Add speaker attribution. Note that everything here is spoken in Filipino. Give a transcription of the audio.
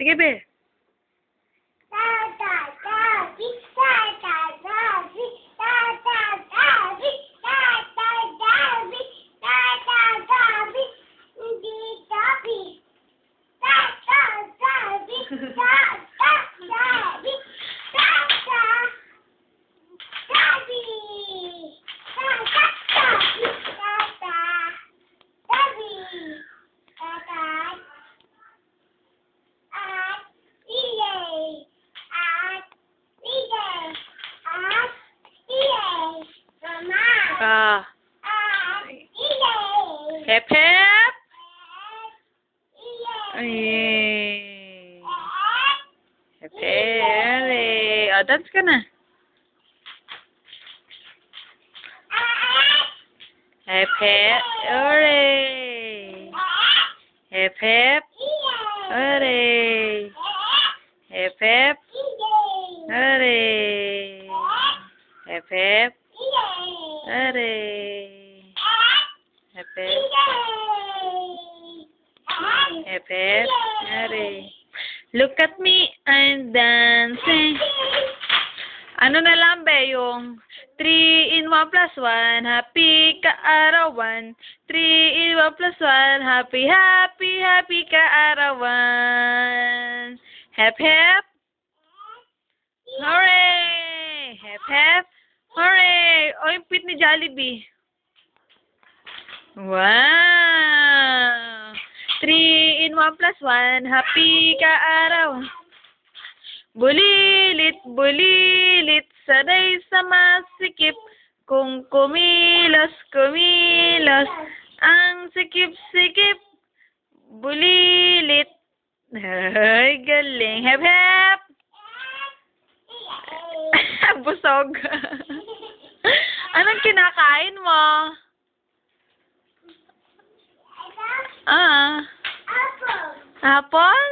Speaker 1: Sige, be. Hep, hep. Ay. Hep, hep. Dance ka na. Hep, hep. Hooray. Hep, hep. Hooray. Hep, hep. Hooray. Hep, hep. Hooray. Hep, hep. Hep, hep. Hooray. Look at me, I'm dancing. Ano na lang ba yung 3 in 1 plus 1, happy kaarawan. 3 in 1 plus 1, happy, happy, happy kaarawan. Hep, hep. Hooray! Hep, hep. Hooray! O, yung pit ni Jollibee. Wow! 3 in 1 plus 1, happy kaarawan. Bulilit, bulilit, sanay sa masikip. Kung kumilos, kumilos, ang sikip-sikip. Bulilit. Ay, galing. Hep, hep. Busog. Anong kinakain mo? Apple. Apple?